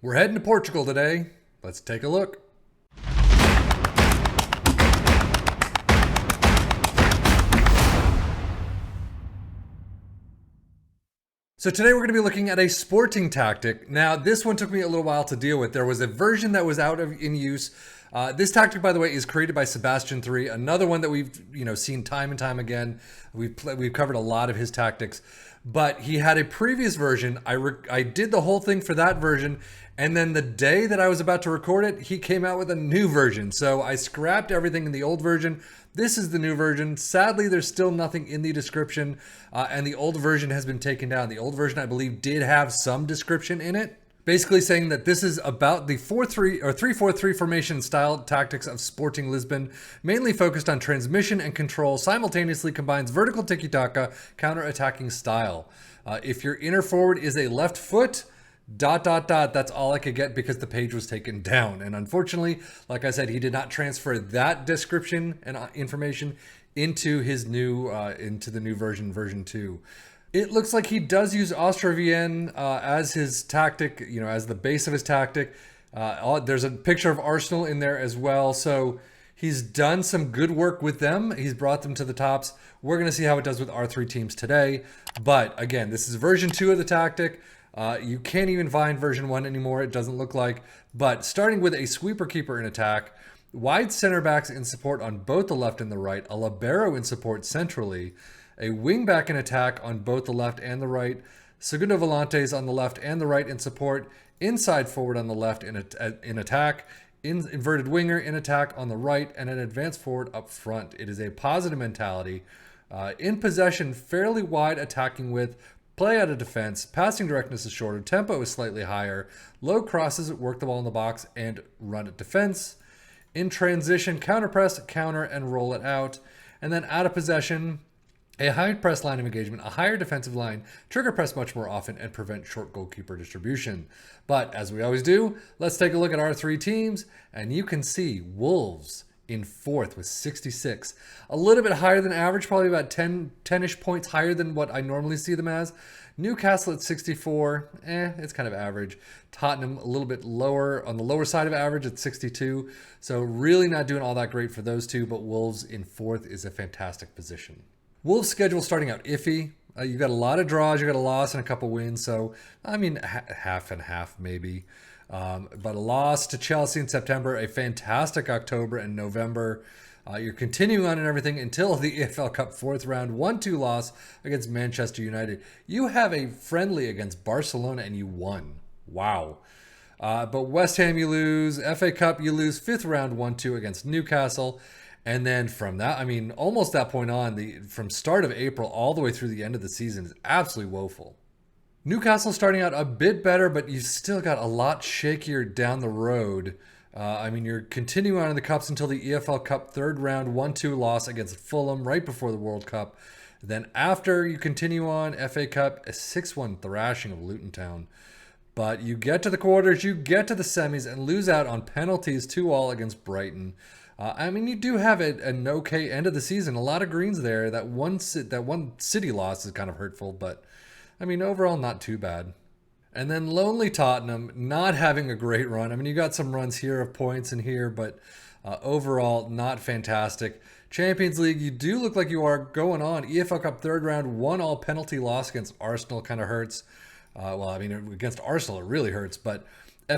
We're heading to Portugal today. Let's take a look. So today we're going to be looking at a sporting tactic. Now, this one took me a little while to deal with. There was a version that was in use. This tactic, by the way, is created by Sebastian 3, another one that we've seen time and time again. We've covered a lot of his tactics, but he had a previous version. I did the whole thing for that version, and then the day that I was about to record it, he came out with a new version. So I scrapped everything in the old version. This is the new version. Sadly, there's still nothing in the description, and the old version has been taken down. The old version, I believe, did have some description in it, basically saying that this is about the 4-3 or 3-4-3 formation style tactics of Sporting Lisbon, mainly focused on transmission and control, simultaneously combines vertical tiki-taka, counter-attacking style. If your inner forward is a left foot, ... That's all I could get because the page was taken down. And unfortunately, like I said, he did not transfer that description and information into his new, into the new version 2. It looks like he does use Austro-Vienne as his tactic, as the base of his tactic. There's a picture of Arsenal in there as well. So he's done some good work with them. He's brought them to the tops. We're going to see how it does with our 3 teams today. But again, this is version 2 of the tactic. You can't even find version 1 anymore, it doesn't look like. But starting with a sweeper keeper in attack, wide center backs in support on both the left and the right, a libero in support centrally, a wing back in attack on both the left and the right, segundo volantes on the left and the right in support, inside forward on the left in attack, inverted winger in attack on the right, and an advanced forward up front. It is a positive mentality. In possession, fairly wide attacking width, play out of defense, passing directness is shorter, tempo is slightly higher, low crosses, work the ball in the box, and run at defense. In transition, counter press, counter, and roll it out. And then out of possession, a high press line of engagement, a higher defensive line, trigger press much more often, and prevent short goalkeeper distribution. But as we always do, let's take a look at our 3 teams, and you can see Wolves in 4th with 66. A little bit higher than average, probably about 10-ish points higher than what I normally see them as. Newcastle at 64, it's kind of average. Tottenham a little bit lower, on the lower side of average at 62. So really not doing all that great for those two, but Wolves in 4th is a fantastic position. Wolves' schedule starting out iffy. You got a lot of draws, you got a loss and a couple wins. So, I mean, half and half maybe. But a loss to Chelsea in September, a fantastic October and November. You're continuing on and everything until the EFL Cup 4th round 1-2 loss against Manchester United. You have a friendly against Barcelona and you won. Wow. But West Ham you lose. FA Cup you lose 5th round 1-2 against Newcastle. And then from that, I mean, almost that point on, from start of April all the way through the end of the season is absolutely woeful. Newcastle starting out a bit better, but you've still got a lot shakier down the road. I mean, you're continuing on in the Cups until the EFL Cup 3rd round 1-2 loss against Fulham right before the World Cup. Then after you continue on, FA Cup, a 6-1 thrashing of Luton Town. But you get to the quarters, you get to the semis, and lose out on penalties 2-2 against Brighton. I mean, you do have an okay end of the season. A lot of greens there. That one City loss is kind of hurtful, but I mean, overall, not too bad. And then lonely Tottenham, not having a great run. I mean, you got some runs here of points in here, but overall, not fantastic. Champions League, you do look like you are going on. EFL Cup 3rd round, 1-1 penalty loss against Arsenal kind of hurts. Well, I mean, against Arsenal, it really hurts. But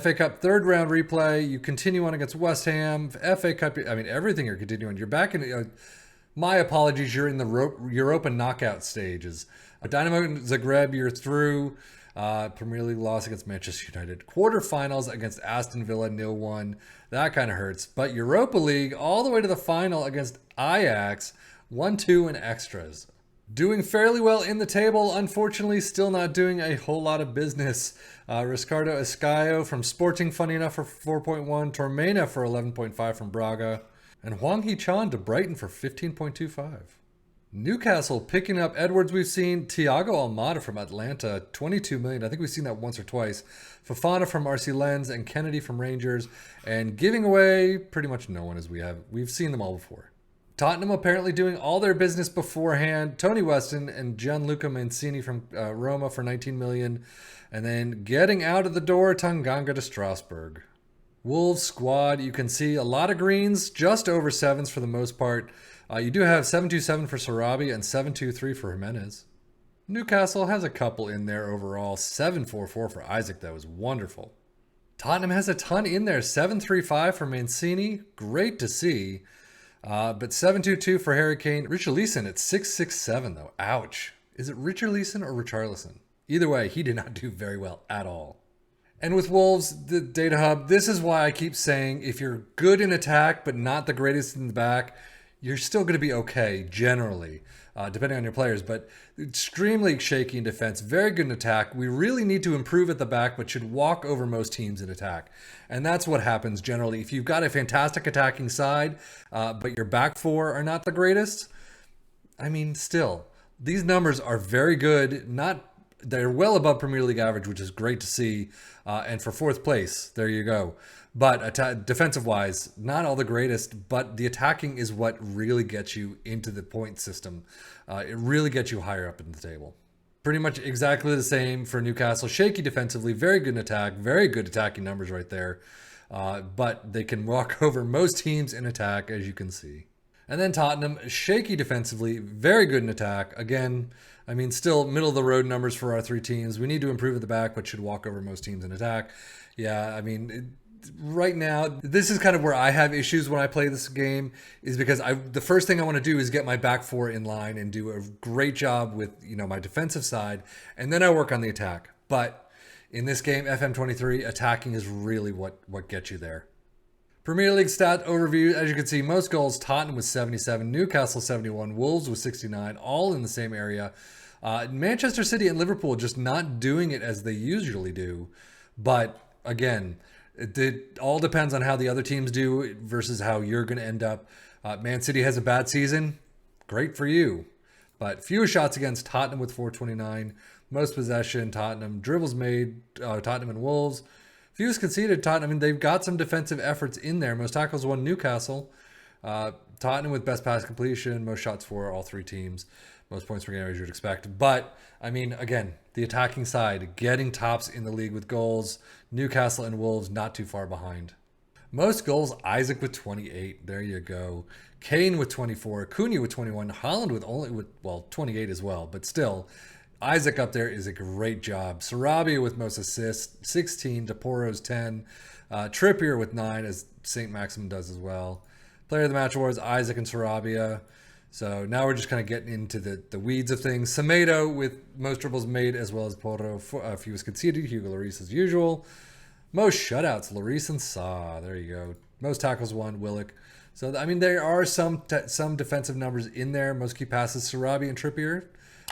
FA Cup 3rd round replay, you continue on against West Ham. FA Cup, I mean, everything you're continuing. You're back in... my apologies, you're in the Europa knockout stages. Dynamo Zagreb, you're through. Premier League loss against Manchester United. Quarterfinals against Aston Villa, 0-1. That kind of hurts. But Europa League, all the way to the final against Ajax, 1-2 in extras. Doing fairly well in the table, unfortunately still not doing a whole lot of business. Riscardo Escaio from Sporting, funny enough, for 4.1. Tormena for 11.5 from Braga. And Hwang Hee-chan to Brighton for 15.25. Newcastle picking up Edwards we've seen. Thiago Almada from Atlanta, 22 million. I think we've seen that once or twice. Fofana from RC Lens and Kennedy from Rangers. And giving away pretty much no one as we've seen them all before. Tottenham apparently doing all their business beforehand. Tony Weston and Gianluca Mancini from Roma for 19 million. And then getting out of the door, Tanganga to Strasbourg. Wolves squad, you can see a lot of greens, just over sevens for the most part. You do have 727 for Sarabi and 723 for Jimenez. Newcastle has a couple in there overall. 744 for Isaac, that was wonderful. Tottenham has a ton in there. 735 for Mancini, great to see. But 722 for Harry Kane. Richarlison at 667 though. Ouch. Is it Richarlison or Richarlison? Either way, he did not do very well at all. And with Wolves, the data hub, this is why I keep saying if you're good in attack but not the greatest in the back, you're still going to be okay generally, depending on your players. But extremely shaky in defense, very good in attack. We really need to improve at the back, but should walk over most teams in attack. And that's what happens generally. If you've got a fantastic attacking side, but your back four are not the greatest, I mean, still, these numbers are very good. They're well above Premier League average, which is great to see. And for fourth place, there you go. But defensive-wise, not all the greatest, but the attacking is what really gets you into the point system. It really gets you higher up in the table. Pretty much exactly the same for Newcastle. Shaky defensively, very good in attack, very good attacking numbers right there. But they can walk over most teams in attack, as you can see. And then Tottenham, shaky defensively, very good in attack. Again, I mean, still middle of the road numbers for our three teams. We need to improve at the back, but should walk over most teams in attack. Yeah, I mean, right now, this is kind of where I have issues when I play this game, is because the first thing I want to do is get my back four in line and do a great job with, my defensive side, and then I work on the attack. But in this game, FM23, attacking is really what gets you there. Premier League stat overview, as you can see, most goals, Tottenham with 77, Newcastle 71, Wolves with 69, all in the same area. Manchester City and Liverpool just not doing it as they usually do. But again, it all depends on how the other teams do versus how you're going to end up. Man City has a bad season. Great for you. But fewer shots against, Tottenham with 429. Most possession, Tottenham. Dribbles made, Tottenham and Wolves. Fewest conceded, Tottenham. I mean, they've got some defensive efforts in there. Most tackles won, Newcastle. Tottenham with best pass completion. Most shots for all three teams. Most points per game as you'd expect. But, I mean, again, the attacking side, getting tops in the league with goals. Newcastle and Wolves not too far behind. Most goals, Isaac with 28. There you go. Kane with 24. Cunha with 21. Haaland with 28 as well. But still, Isaac up there is a great job. Sarabia with most assists, 16. DePoro's 10. Trippier with 9, as St. Maximin does as well. Player of the match awards, Isaac and Sarabia. So now we're just kind of getting into the weeds of things. Semedo with most dribbles made, as well as Porto. Fewest conceded, Hugo Lloris as usual. Most shutouts, Lloris and Sa. There you go. Most tackles won, Willock. So, I mean, there are some defensive numbers in there. Most key passes, Sarabia and Trippier.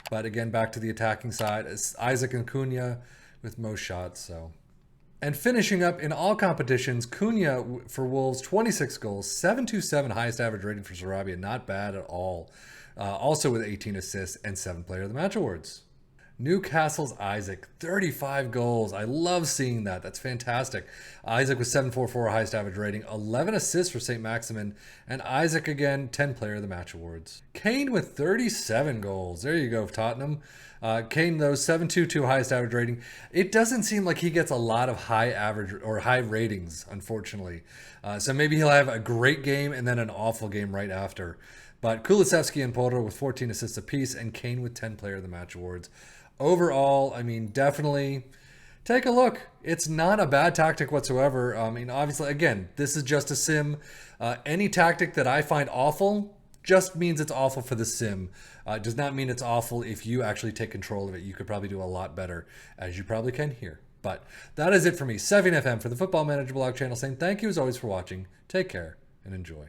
But again, back to the attacking side, it's Isaac and Cunha with most shots. So, and finishing up in all competitions, Cunha for Wolves, 26 goals, 727 highest average rating for Sarabia, not bad at all. Also with 18 assists and 7 Player of the Match awards. Newcastle's Isaac, 35 goals. I love seeing that. That's fantastic. Isaac with 744 highest average rating, 11 assists for St. Maximin, and Isaac again, 10 Player of the Match awards. Kane with 37 goals. There you go, Tottenham. Kane, though, 722 highest average rating. It doesn't seem like he gets a lot of high average or high ratings, unfortunately. So maybe he'll have a great game and then an awful game right after. But Kulusevski and Porto with 14 assists apiece, and Kane with 10 Player of the Match awards. Overall, I mean, definitely take a look. It's not a bad tactic whatsoever. I mean, obviously, again, this is just a sim. Any tactic that I find awful just means it's awful for the sim. It does not mean it's awful if you actually take control of it. You could probably do a lot better, as you probably can here. But that is it for me, Sevian FM, for the Football Manager blog channel, saying thank you as always for watching. Take care and enjoy.